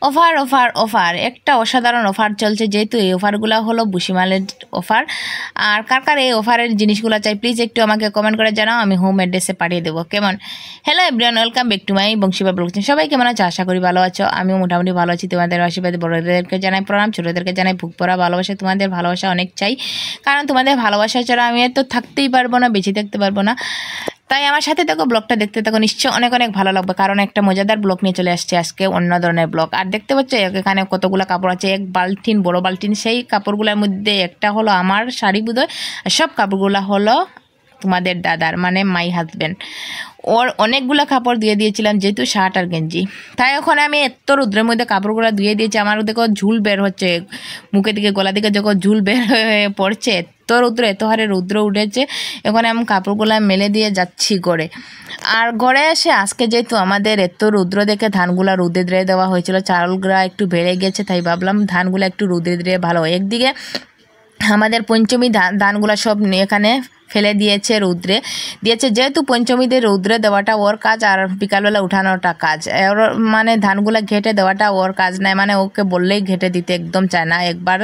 Offer offer offer একটা অসাধারণ offer চলছে, যেহেতু এই অফারগুলো হলো বুসিমালের অফার। আর কার কার এই অফারের জিনিসগুলো চাই প্লিজ একটু আমাকে কমেন্ট করে জানাও, আমি হোম অ্যাড্রেসে পাঠিয়ে দেবো। কেমন? Hello everyone, welcome back to my বংশীবা ব্লগ। সবাই কেমন আছো? আশা করি ভালো আছো। আমিও মোটামুটি ভালো আছি। তোমাদের আশীর্বাদে বড়দেরকে জানাই প্রণাম, ছোটদেরকে জানাই বুক পড়া ভালোবাসা। তোমাদের ভালোবাসা অনেক চাই, কারণ তোমাদের ভালোবাসা ছাড়া আমি তো থাকতেই পারবো না, বেঁচে থাকতে পারবো না। তাই আমার সাথে দেখো, ব্লগটা দেখতে থাকো, নিশ্চয়ই অনেক অনেক ভালো লাগবে, কারণ একটা মজাদার ব্লগ নিয়ে চলে আসছে আজকে, অন্য ধরনের ব্লগ। আর দেখতে পাচ্ছ এখানে কতগুলো কাপড় আছে, এক বালতিন, বড় বালতিন। সেই কাপড়গুলোর মধ্যে একটা হলো আমার শাড়ি বোধহয়, সব কাপড়গুলো হলো তোমাদের দাদার, মানে মাই হাজব্যান্ড। ওর অনেকগুলো কাপড় দিয়ে দিয়েছিলাম, যেহেতু শার্ট আর গেঞ্জি। তাই ওখানে আমি এত রৌদ্রের মধ্যে কাপড়গুলো ধুয়ে দিয়েছি। আমার দেখো ঝুল বের হচ্ছে মুখের দিকে, গলা দিকে যখন ঝুল বের হয়ে পড়ছে, এত রৌদ্র, এত হারে রৌদ্র উঠেছে। এখন আমি কাপড়গুলো মেলে দিয়ে যাচ্ছি ঘরে। আর ঘরে এসে আজকে যেহেতু আমাদের এত রৌদ্র দেখে ধানগুলা রোদে দিয়ে দেওয়া হয়েছিল, চালগুলা একটু বেড়ে গেছে, তাই ভাবলাম ধানগুলো একটু রোদে দিয়ে ভালো হয়। একদিকে আমাদের পঞ্চমী ধানগুলা সব এখানে ফেলে দিয়েছে, রৌদ্রে দিয়েছে। যেহেতু পঞ্চমীতে রৌদ্রে দেওয়াটা ওর কাজ, আর বিকালবেলা উঠানোটা কাজ। ওর মানে ধানগুলা ঘেটে দেওয়াটা ওর কাজ নয়, মানে ওকে বললেই ঘেটে দিতে একদম চায় না, একবার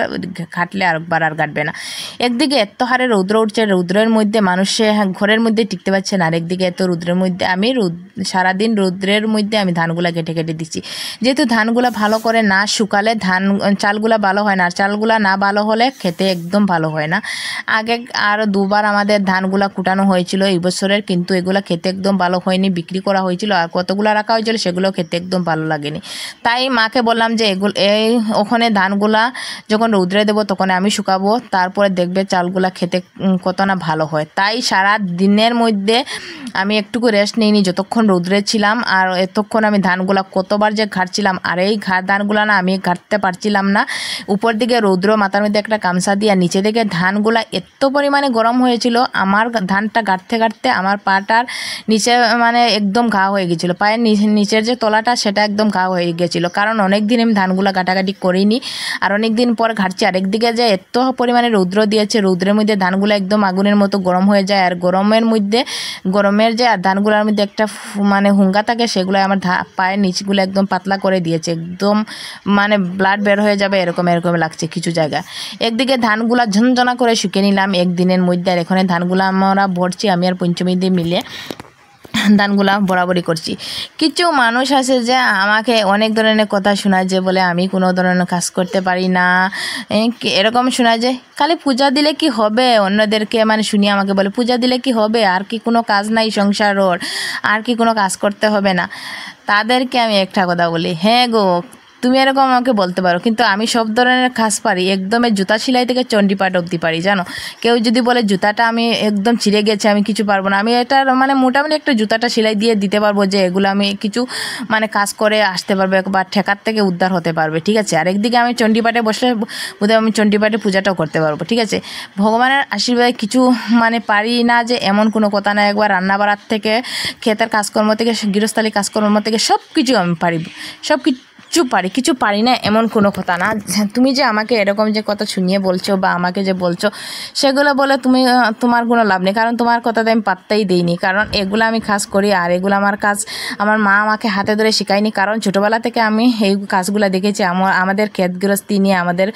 ঘাটলে আরেকবার আর ঘাটবে না। একদিকে এত হারে রৌদ্র উঠছে, রৌদ্রের মধ্যে মানুষে ঘরের মধ্যে টিকতে পারছে না, আর একদিকে এত রৌদ্রের মধ্যে আমি সারাদিন রৌদ্রের মধ্যে আমি ধানগুলা ঘেটে ঘেটে দিচ্ছি। যেহেতু ধানগুলা ভালো করে না শুকালে চালগুলা ভালো হয় না, আর চালগুলা না ভালো হলে খেতে একদম ভালো হয় না। আগে আর দুবার আমাদের ধানগুলা কুটানো হয়েছিল এই বছরের, কিন্তু এগুলা খেতে একদম ভালো হয়নি, বিক্রি করা হয়েছিল। আর কতগুলা রাখা হয়েছিল সেগুলো খেতে একদম ভালো লাগেনি। তাই মাকে বললাম যে ওখানে ধানগুলা যখন রৌদ্রে দেবো তখন আমি শুকাবো, তারপরে দেখবে চালগুলা খেতে কত না ভালো হয়। তাই সারা দিনের মধ্যে আমি একটুকু রেস্ট নিইনি যতক্ষণ রৌদ্রে ছিলাম। আর এতক্ষণ আমি ধানগুলা কতবার যে ঘাটছিলাম, আর এই ধানগুলা না আমি ঘাটতে পারছিলাম না। উপর দিকে রৌদ্র, মাথার মধ্যে একটা গামছা দিয়ে, নিচে দিকে ধানগুলা এত পরিমাণে গরম হয়েছিল, আমার ধানটা গাঁটতে গাঁটতে আমার পাটার নিচে মানে একদম ঘা হয়ে গেছিলো। পায়ের নিচের যে তলাটা সেটা একদম ঘা হয়ে গেছিলো, কারণ অনেক দিন আমি ধানগুলা ঘাটাঘাটি করিনি, আর অনেক দিন পর ঘাটছি। আরেকদিকে যে এত পরিমাণে রৌদ্র দিয়েছে, রৌদ্রের মধ্যে ধানগুলো একদম আগুনের মতো গরম হয়ে যায়। আর গরমের যে ধানগুলোর মধ্যে একটা মানে হুঙ্গা থাকে, সেগুলো আমার পায়ের নিচগুলো একদম পাতলা করে দিয়েছে, একদম মানে ব্লাড বের হয়ে যাবে এরকম লাগছে কিছু জায়গা। একদিকে ধানগুলা ঝনঝনা করে শুকিয়ে নিলাম একদিনের মধ্যে, আর এখানে ধানগুলা আমরা ভরছি, আমি আর পঞ্চমী দিয়ে মিলে ধানগুলা বরাবরই করছি। কিছু মানুষ আছে যে আমাকে অনেক ধরনের কথা শোনায়, যে বলে আমি কোনো ধরনের কাজ করতে পারি না, এরকম শোনায় যে খালি পূজা দিলে কি হবে। অন্যদেরকে মানে শুনি আমাকে বলে পূজা দিলে কি হবে, আর কি কোনো কাজ নাই সংসারের, আর কি কোনো কাজ করতে হবে না। তাদেরকে আমি একটা কথা বলি, হ্যাঁ গো তুমি এরকম আমাকে বলতে পারো, কিন্তু আমি সব ধরনের কাজ পারি, একদমই জুতা সেলাই থেকে চণ্ডীপাঠ অবধি পারি, জানো। কেউ যদি বলে জুতাটা আমি একদম ছিঁড়ে গেছে, আমি কিছু পারবো না, আমি এটার মানে মোটামুটি একটা জুতাটা সেলাই দিয়ে দিতে পারবো, যে এগুলো আমি কিছু মানে কাজ করে আসতে পারবে বা ঠেকার থেকে উদ্ধার হতে পারবে, ঠিক আছে। আর একদিকে আমি চণ্ডীপাঠে বসে বোধহয় আমি চণ্ডীপাঠে পূজাটাও করতে পারবো, ঠিক আছে। ভগবানের আশীর্বাদে কিছু মানে পারি না যে এমন কোনো কথা না। একবার রান্না বাড়ার থেকে, ক্ষেতের কাজকর্ম থেকে, গৃহস্থালী কাজকর্ম থেকে সব কিছু আমি পারি, সব কিছু পারি না এমন কোনো কথা না। তুমি যে আমাকে এরকম যে কথা শুনিয়ে বলছো বা আমাকে যে বলছো, সেগুলো বলে তোমার কোনো লাভ নেই, কারণ তোমার কথাতে আমি পাত্তাই দিইনি। কারণ এগুলো আমি কাজ করি, আর এগুলো আমার কাজ আমার মা আমাকে হাতে ধরে শেখায়নি, কারণ ছোটোবেলা থেকে আমি এই কাজগুলো দেখেছি। আমাদের ক্ষেত গৃহস্থী নিয়ে, আমাদের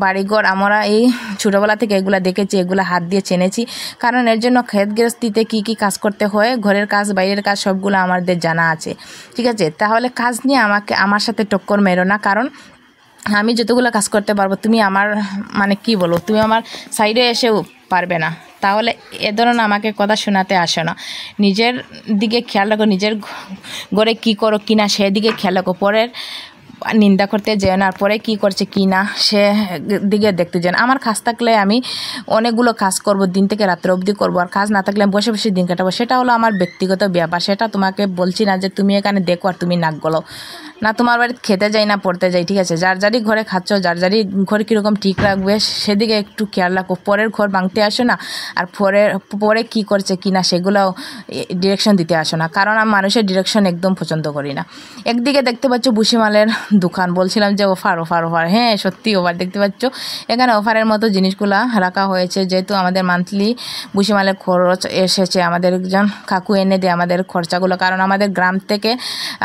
বাড়িঘর, আমরা এই ছোটোবেলা থেকে এগুলো দেখেছি, এগুলো হাত দিয়ে চেনেছি। কারণ এর জন্য ক্ষেত গৃহস্থীতে কী কী কাজ করতে হয়, ঘরের কাজ বাইরের কাজ সবগুলো আমাদের জানা আছে, ঠিক আছে। তাহলে কাজ নিয়ে আমার সাথে টক্কর মেরো না, কারণ আমি যতগুলো কাজ করতে পারবো, তুমি আমার মানে কি বলবো, তুমি আমার সাইডে এসেও পারবে না। তাহলে এ ধরনের আমাকে কথা শোনাতে আসো না। নিজের দিকে খেয়াল রাখো, নিজের ঘরে কী করো কি না সেদিকে খেয়াল রাখো, পরের নিন্দা করতে যেও না, আর পরে কী করছে কি না সে দিকে দেখতে যেন। আমার কাজ থাকলে আমি অনেকগুলো কাজ করব, দিন থেকে রাত্রে অবধি করবো, আর কাজ না থাকলে আমি বসে বসে দিন কাটাবো। সেটা হলো আমার ব্যক্তিগত ব্যাপার, সেটা তোমাকে বলছি না যে তুমি এখানে দেখো আর তুমি নাক গলো না। তোমার বাড়িতে খেতে যাই না পড়তে যাই, ঠিক আছে। যার যারই ঘরে খাচ্ছ, যার যারই ঘরে কীরকম ঠিক রাখবে সেদিকে একটু খেয়াল রাখো। পরের ঘর ভাঙতে আসো না, আর পরে কী করছে কি না সেগুলো ডিরেকশন দিতে আসো না, কারণ আমি মানুষের ডিরেকশন একদম পছন্দ করি না। একদিকে দেখতে পাচ্ছ বুসিমালের দোকান, বলছিলাম যে অফার অফার অফার, হ্যাঁ সত্যি অফার। দেখতে পাচ্ছ এখানে অফারের মতো জিনিসগুলা রাখা হয়েছে, যেহেতু আমাদের মান্থলি ভুসিমালের খরচ এসেছে, আমাদের একজন কাকু এনে দেয় আমাদের খরচাগুলো, কারণ আমাদের গ্রাম থেকে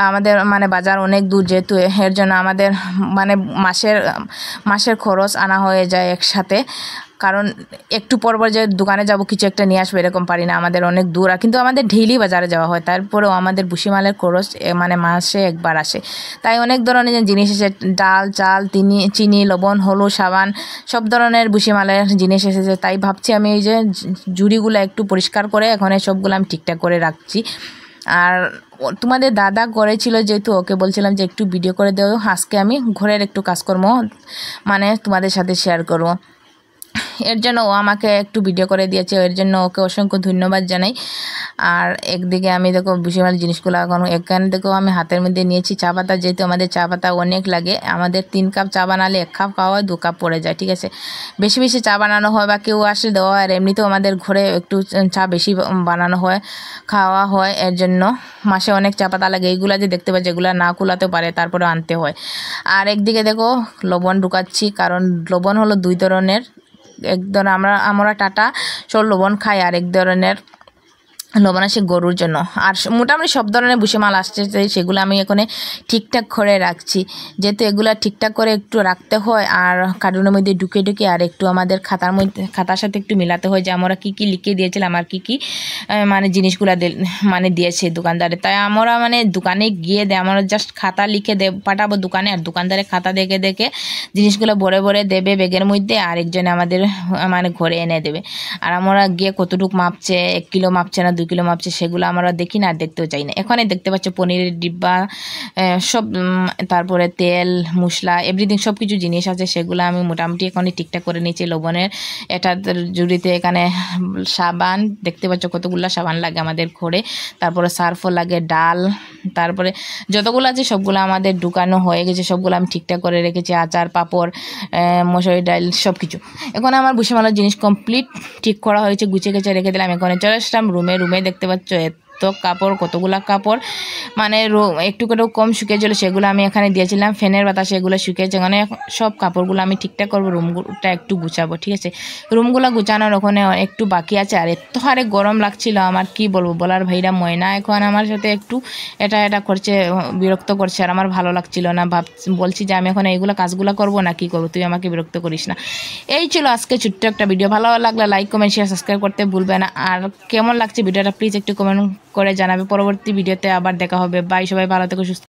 আমাদের মানে বাজার অনেক দূর, যেহেতু এর জন্য আমাদের মানে মাসের খরচ আনা হয়ে যায় একসাথে। কারণ একটু পর যে দোকানে যাব কিছু একটা নিয়ে আসবো এরকম পারি না, আমাদের অনেক দূর, আর কিন্তু আমাদের ডেইলি বাজারে যাওয়া হয়, তারপরেও আমাদের ভুসিমালের খরচ মানে মাসে একবার আসে। তাই অনেক ধরনের জিনিস এসে, ডাল চাল চিনি লবণ হলুদ সাবান সব ধরনের ভুসিমালের জিনিস এসেছে। তাই ভাবছি আমি এই যে জুড়িগুলো একটু পরিষ্কার করে এখন সবগুলো আমি ঠিকঠাক করে রাখছি। আর তোমাদের দাদা করেছিল, যেহেতু ওকে বলছিলাম যে একটু ভিডিও করে দেও, আজকে আমি ঘরের একটু কাজকর্ম মানে তোমাদের সাথে শেয়ার করবো। এর জন্য ও আমাকে একটু ভিডিও করে দিয়েছে, এর জন্য ওকে অসংখ্য ধন্যবাদ জানাই। আর একদিকে আমি দেখো ভুসিমাল জিনিসগুলো এখানে দেখো আমি হাতের মধ্যে নিয়েছি চা পাতা, যেহেতু আমাদের চা পাতা অনেক লাগে, আমাদের 3 কাপ চা বানালে 1 কাপ খাওয়া হয়, 2 কাপ পড়ে যায়, ঠিক আছে। বেশি বেশি চা বানানো হয় বা কেউ আসলে দেওয়া হয়, আর এমনিতেও আমাদের ঘরে একটু চা বেশি বানানো হয়, খাওয়া হয়, এর জন্য মাসে অনেক চা পাতা লাগে। এইগুলা যে দেখতে পাচ্ছি এগুলো না কুলাতে পারে, তারপরে আনতে হয়। আর একদিকে দেখো লবণ ঢুকাচ্ছি, কারণ লবণ হলো 2 ধরনের, এক ধরনের আমরা টাটা সব লবণ খাই, আর এক ধরনের লবণ আসে গরুর জন্য। আর মোটামুটি সব ধরনের ভুসিমাল আসছে, সেগুলো আমি এখানে ঠিকঠাক করে রাখছি, যেহেতু এগুলো ঠিকঠাক করে একটু রাখতে হয়, আর কার্টুনের মধ্যে ঢুকে আর একটু আমাদের খাতার সাথে একটু মিলাতে হয় যে আমরা কী কী লিখে দিয়েছিলাম আর কী কী মানে জিনিসগুলো মানে দিয়েছে দোকানদারে। তাই আমরা মানে দোকানে গিয়ে আমরা জাস্ট খাতা লিখে পাঠাবো দোকানে, আর দোকানদারে খাতা দেখে দেখে জিনিসগুলো ভরে ভরে দেবে ব্যাগের মধ্যে, আর একজনে আমাদের মানে ঘরে এনে দেবে। আর আমরা গিয়ে কতটুকু মাপছে, 1 কিলো মাপছে না 2 কিলো মাপছে, সেগুলো আমরা দেখি না, আর দেখতেও চাই না। এখানে দেখতে পাচ্ছ পনিরের ডিব্বা সব, তারপরে তেল মশলা এভরিথিং সব কিছু জিনিস আছে, সেগুলো আমি মোটামুটি এখানে ঠিকঠাক করে নিয়েছি। লবণের এটা জুড়িতে, এখানে সাবান দেখতে পাচ্ছ কতগুলো সাবান লাগে আমাদের ঘরে, তারপরে সার্ফও লাগে, ডাল, তারপরে যতগুলো আছে সবগুলো আমাদের ঢুকানো হয়ে গেছে, সবগুলো আমি ঠিকঠাক করে রেখেছি, আচার পাঁপড় মসুরি ডাল সব কিছু। এখন আমার ভুসিমালের জিনিস কমপ্লিট ঠিক করা হয়েছে, গুছিয়ে গেছে রেখে দিলাম। এখন চলে আসলাম রুমে দেখতে পাচ্ছ এত কাপড়, কতগুলা কাপড়, মানে একটু করেও কম শুকিয়েছিল, সেগুলো আমি এখানে দিয়েছিলাম ফ্যানের বাতাসে, এগুলো শুকিয়েছে। মানে সব কাপড়গুলো আমি ঠিকঠাক করবো, রুমটা একটু গুছাবো, ঠিক আছে। রুমগুলো গুছানোর ওখানে একটু বাকি আছে, আর এত হারে গরম লাগছিল আমার, কি বলবো, বলার ভাইরা ময়না এখন আমার সাথে একটু এটা করছে, বিরক্ত করছে, আর আমার ভালো লাগছিল না। বলছি যে আমি এখন এইগুলো কাজগুলো করবো না কি করবো, তুই আমাকে বিরক্ত করিস না। এই ছিল আজকে ছোট্ট একটা ভিডিও, ভালো লাগলে লাইক কমেন্ট শেয়ার সাবস্ক্রাইব করতে ভুলবে না। আর কেমন লাগছে ভিডিওটা প্লিজ একটু কমেন্ট করে জানাবে। পরবর্তী ভিডিওতে আবার দেখা হবে। বাই, সবাই ভালো থেকো, সুস্থ।